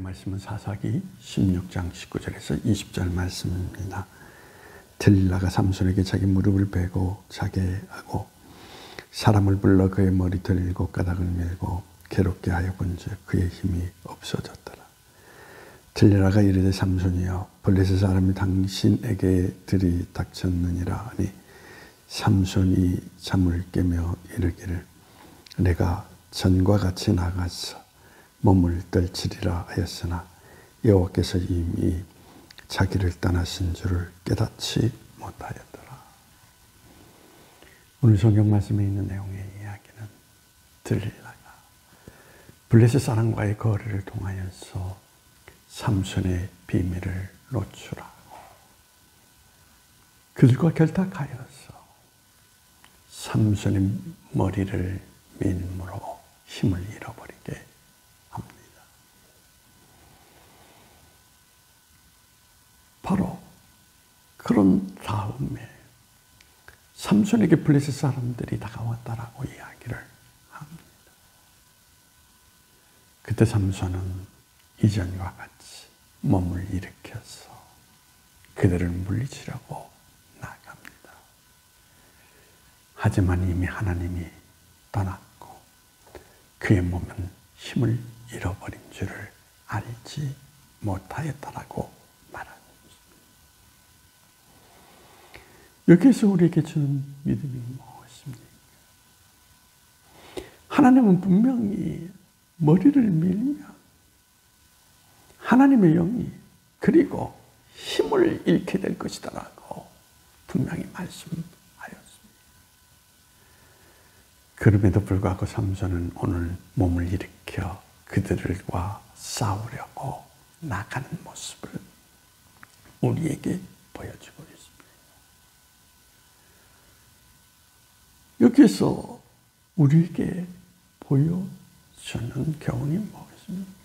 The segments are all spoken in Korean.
말씀은 사사기 16장 19절에서 20절 말씀입니다. 들릴라가 삼손에게 자기 무릎을 베고 자게 하고 사람을 불러 그의 머리털 7가닥을 밀고 괴롭게 하여 본즉 그의 힘이 없어졌더라. 들릴라가 이르되 삼손이여 블레셋 사람이 당신에게 들이 닥쳤느니라 하니 삼손이 잠을 깨며 이르기를 내가 전과 같이 나가서 몸을 떨치리라 하였으나 여호와께서 이미 자기를 떠나신 줄을 깨닫지 못하였더라. 오늘 성경 말씀에 있는 내용의 이야기는 들릴라가 블레셋 사람과의 거래를 통하여서 삼손의 비밀을 노출하고 그들과 결탁하여서 삼손의 머리를 밀므로 힘을 잃어버리게 합니다. 바로 그런 다음에 삼손에게 블레셋 사람들이 다가왔다라고 이야기를 합니다. 그때 삼손은 이전과 같이 몸을 일으켜서 그들을 물리치려고 나갑니다. 하지만 이미 하나님이 떠났고 그의 몸은 힘을 잃어버린 줄을 알지 못하였다라고 말합니다. 여기에서 우리에게 주는 믿음이 무엇입니까? 하나님은 분명히 머리를 밀면 하나님의 영이 그리고 힘을 잃게 될 것이다라고 분명히 말씀하였습니다. 그럼에도 불구하고 삼손은 오늘 몸을 일으켜 그들과 싸우려고 나가는 모습을 우리에게 보여주고 있습니다. 여기서 우리에게 보여주는 교훈이 무엇입니까?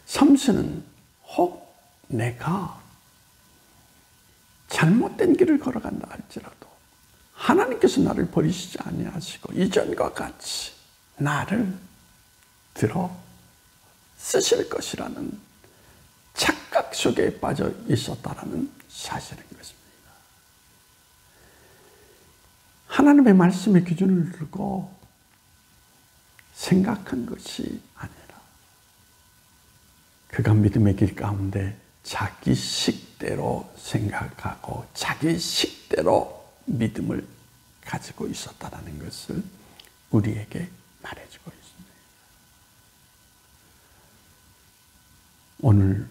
삼손은 혹 내가 잘못된 길을 걸어간다 할지라도 하나님께서 나를 버리시지 아니하시고 이전과 같이 나를 들어 쓰실 것이라는 착각 속에 빠져 있었다라는 사실인 것입니다. 하나님의 말씀의 기준을 두고 생각한 것이 아니라 그가 믿음의 길 가운데 자기 식대로 생각하고 자기 식대로 믿음을 가지고 있었다는 것을 우리에게 말해주고 있습니다. 오늘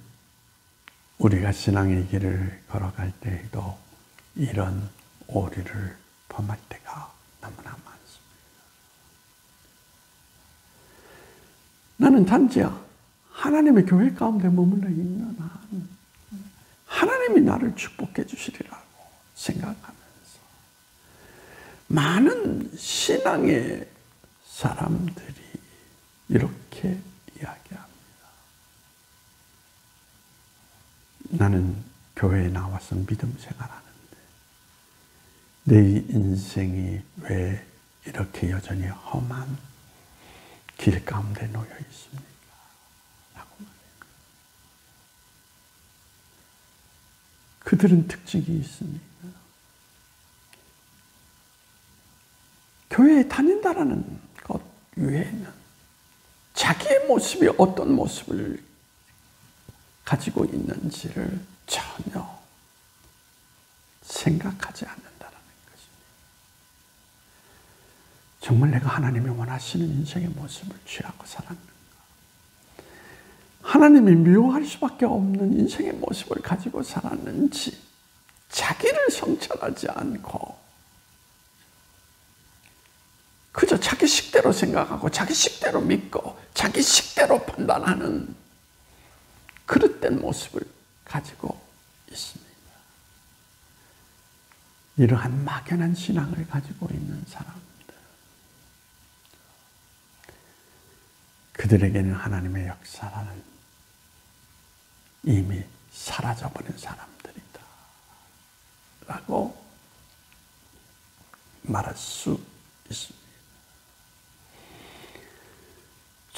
우리가 신앙의 길을 걸어갈 때에도 이런 오류를 범할 때가 너무나 많습니다. 나는 단지 하나님의 교회 가운데 머물러 있는 한 하나님이 나를 축복해 주시리라고 생각하면서 많은 신앙의 사람들이 이렇게 이야기합니다. 나는 교회에 나와서 믿음 생활하는데 내 인생이 왜 이렇게 여전히 험한 길 가운데 놓여 있습니까? 라고 말합니다. 그들은 특징이 있습니다. 교회에 다닌다라는 것 외에는 자기의 모습이 어떤 모습을 가지고 있는지를 전혀 생각하지 않는다는 것입니다. 정말 내가 하나님이 원하시는 인생의 모습을 취하고 살았는가? 하나님이 미워할 수밖에 없는 인생의 모습을 가지고 살았는지 자기를 성찰하지 않고 그저 자기 식대로 생각하고 자기 식대로 믿고 자기 식대로 판단하는 그릇된 모습을 가지고 있습니다. 이러한 막연한 신앙을 가지고 있는 사람들, 그들에게는 하나님의 역사라는 이미 사라져버린 사람들이다 라고 말할 수 있습니다.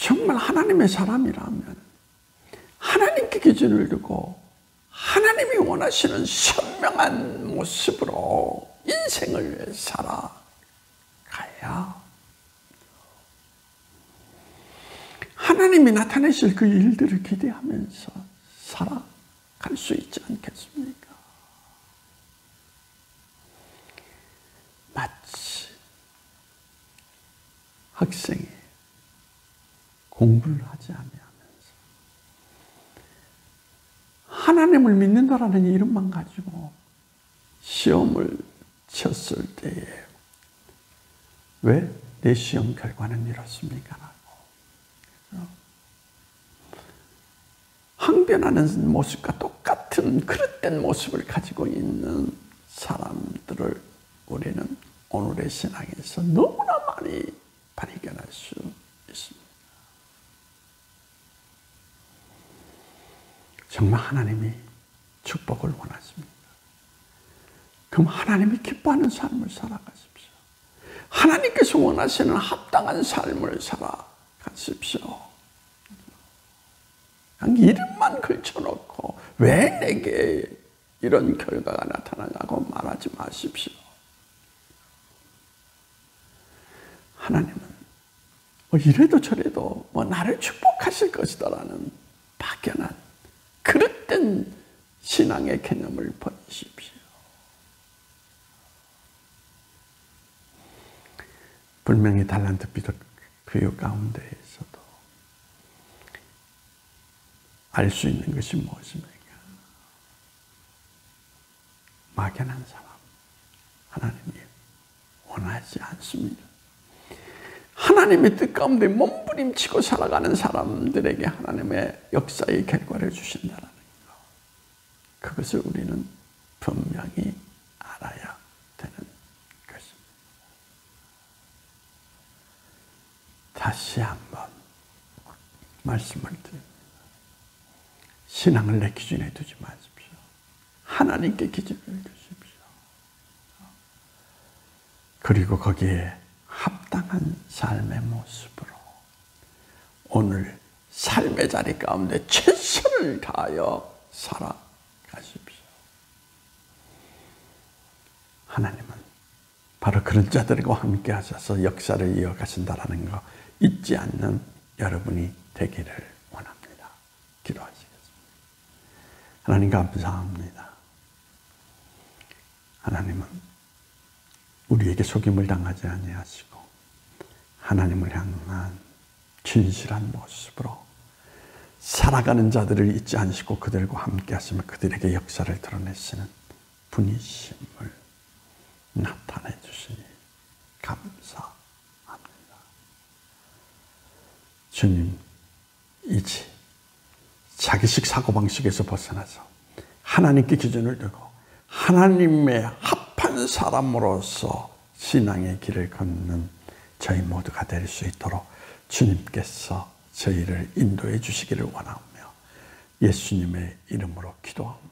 정말 하나님의 사람이라면 하나님께 기준을 두고 하나님이 원하시는 선명한 모습으로 인생을 살아가야 하나님이 나타내실 그 일들을 기대하면서 살아갈 수 있지 않겠습니까? 마치 학생이 공부를 하지 아니하면서 하나님을 믿는다라는 이름만 가지고 시험을 쳤을 때에 왜 내 시험 결과는 이렇습니까? 라고 항변하는 모습과 똑같은 그릇된 모습을 가지고 있는 사람들을 우리는 오늘의 신앙에서 너무나 많이 발견할 수 있습니다. 정말 하나님이 축복을 원하십니까? 그럼 하나님이 기뻐하는 삶을 살아가십시오. 하나님께서 원하시는 합당한 삶을 살아가십시오. 그냥 이름만 걸쳐놓고 왜 내게 이런 결과가 나타나냐고 말하지 마십시오. 하나님은 이래도 저래도 나를 축복하실 것이다라는 막연한 그릇된 신앙의 개념을 버리십시오. 분명히 달란트 비록 교육 가운데에서도 알 수 있는 것이 무엇입니까? 막연한 사람, 하나님이 원하지 않습니다. 하나님의 뜻 가운데 몸부림치고 살아가는 사람들에게 하나님의 역사의 결과를 주신다는 것. 그것을 우리는 분명히 알아야 되는 것입니다. 다시 한번 말씀을 드립니다. 신앙을 내 기준에 두지 마십시오. 하나님께 기준을 두십시오. 그리고 거기에 합당한 삶의 모습으로 오늘 삶의 자리 가운데 최선을 다하여 살아가십시오. 하나님은 바로 그런 자들과 함께 하셔서 역사를 이어가신다는 거 잊지 않는 여러분이 되기를 원합니다. 기도하시겠습니다. 하나님 감사합니다. 하나님은 우리에게 속임을 당하지 아니하시고 하나님을 향한 진실한 모습으로 살아가는 자들을 잊지 않으시고 그들과 함께 하시며 그들에게 역사를 드러내시는 분이심을 나타내 주시니 감사합니다. 주님, 이제 자기식 사고방식에서 벗어나서 하나님께 기준을 두고 하나님의 합한 사람으로서 신앙의 길을 걷는 저희 모두가 될 수 있도록 주님께서 저희를 인도해 주시기를 원하며 예수님의 이름으로 기도합니다.